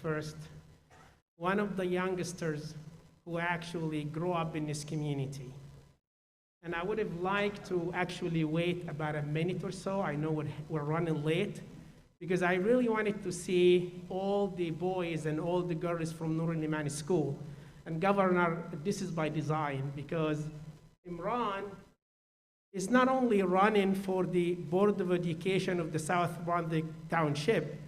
first, one of the youngsters who actually grew up in this community. And I would have liked to actually wait about a minute or so. I know we're running late, because I really wanted to see all the boys and all the girls from Nur al-Iman School. And Governor, this is by design, because Imran is not only running for the Board of Education of the South Brunswick Township,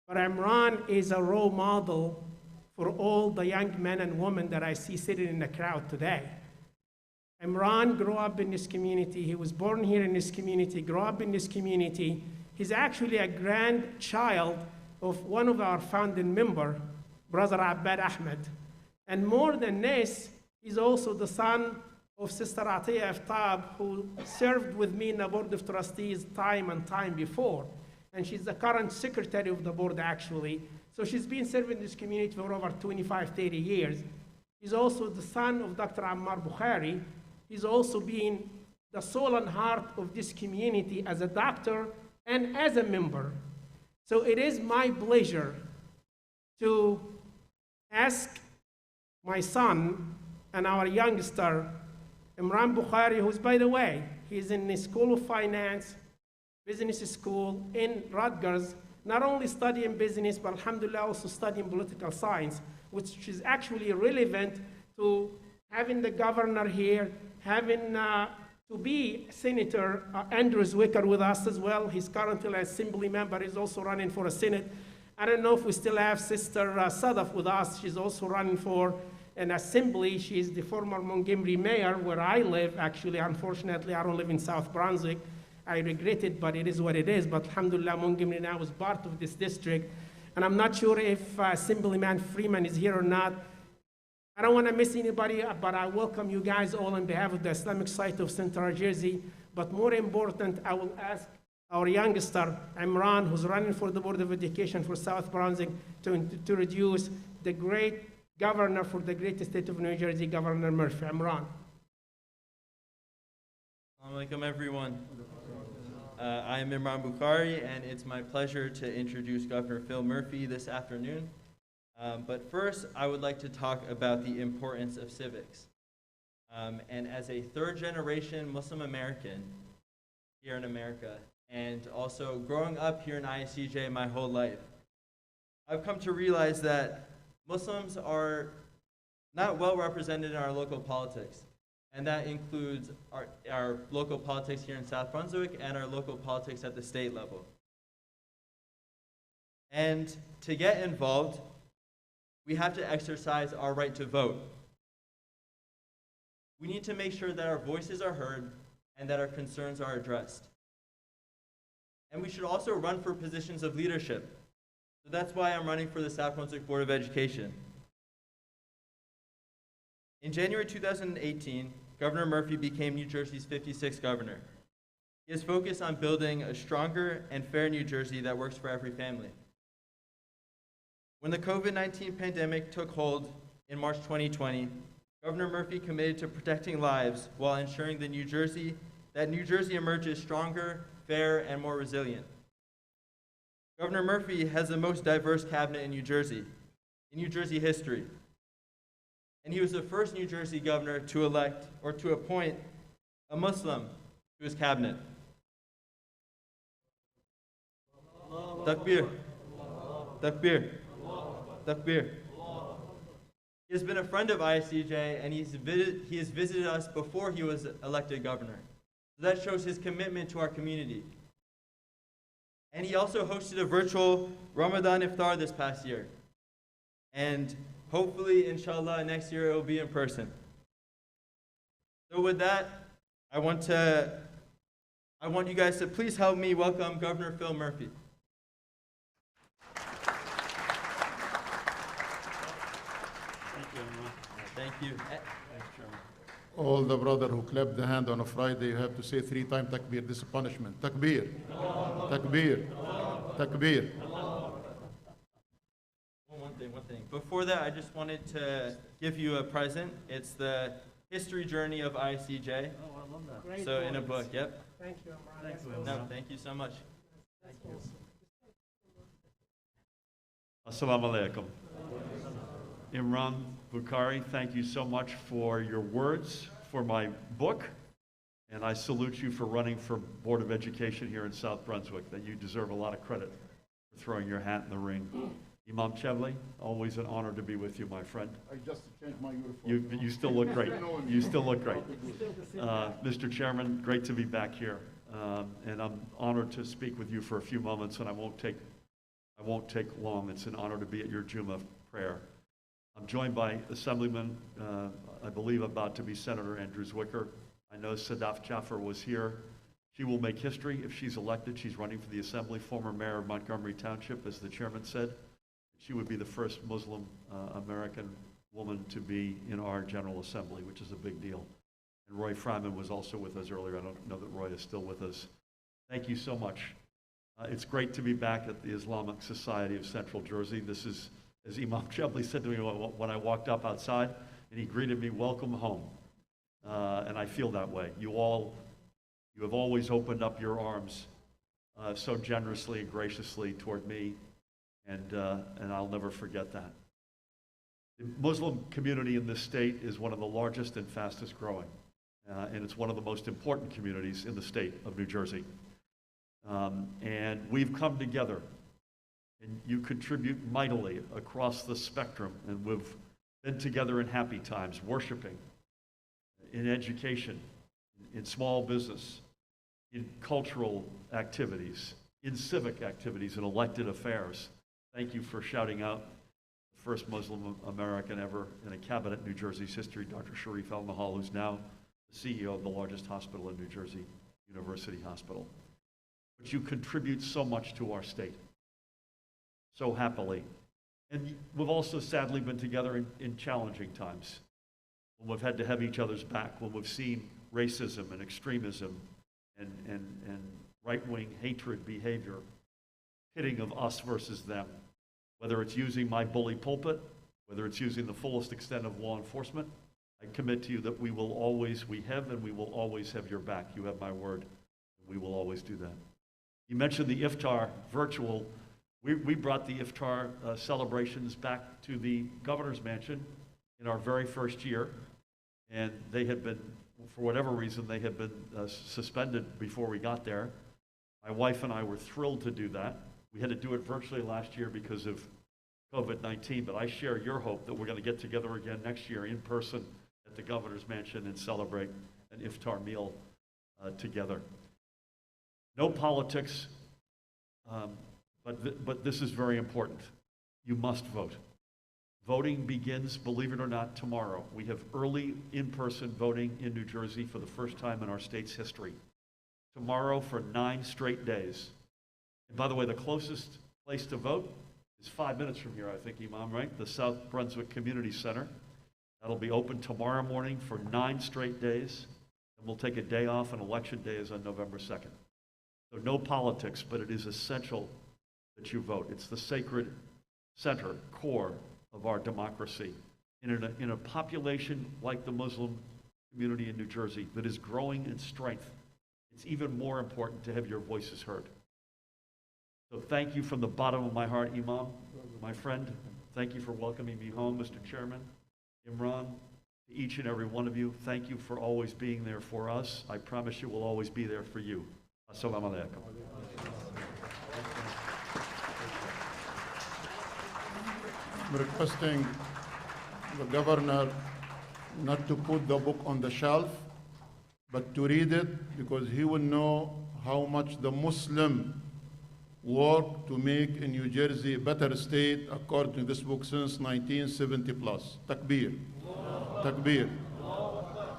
but Imran is a role model for all the young men and women that I see sitting in the crowd today. Imran grew up in this community. He was born here in this community, grew up in this community. He's actually a grandchild of one of our founding members, Brother Abbad Ahmed. And more than this, he's also the son of Sister Atiya Aftab, who served with me in the Board of Trustees time and time before. And she's the current secretary of the board, actually. So she's been serving this community for over 25, 30 years. He's also the son of Dr. Ammar Bukhari. He's also been the soul and heart of this community as a doctor and as a member. So it is my pleasure to ask my son and our youngster, Imran Bukhari, who's, by the way, he's in the School of Finance, Business School in Rutgers, not only studying business, but alhamdulillah also studying political science, which is actually relevant to having the governor here, having to be Senator Andrew Zwicker with us as well. He's currently an assembly member. He's also running for a Senate. I don't know if we still have Sister Sadaf with us. She's also running for an assembly. She's the former Montgomery mayor where I live. Actually, unfortunately, I don't live in South Brunswick. I regret it, but it is what it is. But alhamdulillah, Montgomery now is part of this district. And I'm not sure if Assemblyman Freeman is here or not. I don't want to miss anybody, but I welcome you guys all on behalf of the Islamic Society of Central Jersey. But more important, I will ask our youngster, Imran, who's running for the Board of Education for South Brunswick, to introduce the great governor for the great state of New Jersey, Governor Murphy. Imran. Assalamu alaikum, everyone. I am Imran Bukhari, and it's my pleasure to introduce Governor Phil Murphy this afternoon. But first, I would like to talk about the importance of civics. And as a third-generation Muslim American here in America, and also growing up here in ISCJ my whole life, I've come to realize that Muslims are not well represented in our local politics. And that includes our local politics here in South Brunswick and our local politics at the state level. And to get involved, we have to exercise our right to vote. We need to make sure that our voices are heard and that our concerns are addressed. And we should also run for positions of leadership. So that's why I'm running for the South Brunswick Board of Education. In January 2018, Governor Murphy became New Jersey's 56th governor. He is focused on building a stronger and fair New Jersey that works for every family. When the COVID-19 pandemic took hold in March 2020, Governor Murphy committed to protecting lives while ensuring that New Jersey emerges stronger, fair, and more resilient. Governor Murphy has the most diverse cabinet in New Jersey history. And he was the first New Jersey governor to elect or to appoint a Muslim to his cabinet. Takbir. Takbir. Takbir. He has been a friend of ISCJ, and he has visited us before he was elected governor. So that shows his commitment to our community. And he also hosted a virtual Ramadan iftar this past year. And hopefully, inshallah, next year it will be in person. So with that, I want you guys to please help me welcome Governor Phil Murphy. Thank you. All the brother who clapped the hand on a Friday, you have to say 3 times takbir. This is punishment. Takbir. Takbir. Takbir. One thing. Before that, I just wanted to give you a present. It's the history journey of ISCJ. Oh, I love that. Great So points. in a book, yep. Thank you, Imran. Thanks, That's Will. No, awesome. thank you so much. That's awesome. Assalamu alaikum. Imran Bukhari, thank you so much for your words for my book, and I salute you for running for Board of Education here in South Brunswick, that you deserve a lot of credit for throwing your hat in the ring. Imam Chevli, always an honor to be with you, my friend. I just changed my uniform. You still look great. You still look great. Mr. Chairman, great to be back here. And I'm honored to speak with you for a few moments, and I won't take long. It's an honor to be at your Juma prayer. I'm joined by Assemblyman, I believe about to be Senator Andrew Zwicker. I know Sadaf Jaffer was here. She will make history if she's elected. She's running for the Assembly, former mayor of Montgomery Township, as the chairman said. She would be the first Muslim American woman to be in our General Assembly, which is a big deal. And Roy Fryman was also with us earlier. I don't know that Roy is still with us. Thank you so much. It's great to be back at the Islamic Society of Central Jersey. This is, as Imam Chebli said to me when I walked up outside, and he greeted me, welcome home. And I feel that way. You have always opened up your arms so generously and graciously toward me, and I'll never forget that. The Muslim community in this state is one of the largest and fastest growing, and it's one of the most important communities in the state of New Jersey. And we've come together, and you contribute mightily across the spectrum, and we've been together in happy times, worshiping, in education, in small business, in cultural activities, in civic activities, and elected affairs. Thank you for shouting out the first Muslim American ever in a cabinet in New Jersey's history, Dr. Sharif El-Nahal, who's now the CEO of the largest hospital in New Jersey, University Hospital. But you contribute so much to our state, so happily. And we've also sadly been together in challenging times, when we've had to have each other's back, when we've seen racism and extremism and right-wing hatred behavior, pitting of us versus them, whether it's using my bully pulpit, whether it's using the fullest extent of law enforcement. I commit to you that we will always have your back. You have my word. We will always do that. You mentioned the iftar virtual. We brought the iftar celebrations back to the governor's mansion in our very first year, and they had been, for whatever reason, they had been suspended before we got there. My wife and I were thrilled to do that. We had to do it virtually last year because of COVID-19, but I share your hope that we're going to get together again next year in person at the governor's mansion and celebrate an iftar meal together. No politics, but this is very important. You must vote. Voting begins, believe it or not, tomorrow. We have early in-person voting in New Jersey for the first time in our state's history. Tomorrow for 9 straight days. And by the way, the closest place to vote is 5 minutes from here, I think, Imam, right? The South Brunswick Community Center. That'll be open tomorrow morning for 9 straight days. And we'll take a day off, and Election Day is on November 2nd. So no politics, but it is essential that you vote. It's the sacred center, core of our democracy. In a population like the Muslim community in New Jersey that is growing in strength, it's even more important to have your voices heard. So thank you from the bottom of my heart, Imam, my friend. Thank you for welcoming me home, Mr. Chairman. Imran, to each and every one of you, thank you for always being there for us. I promise you we'll always be there for you. Assalamu alaikum. I'm requesting the governor not to put the book on the shelf, but to read it, because he will know how much the Muslim work to make in New Jersey a better state according to this book since 1970 plus. Takbir. Takbir.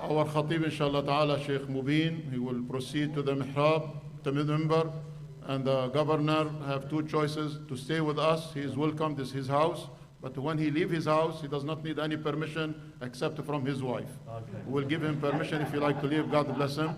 Our Khatib, inshallah ta'ala, Sheikh Mubin, he will proceed to the mihrab, the member, and the governor have 2 choices: to stay with us, he is welcome, this is his house, but when he leave his house, he does not need any permission except from his wife. Okay. We'll give him permission if he like to leave, God bless him.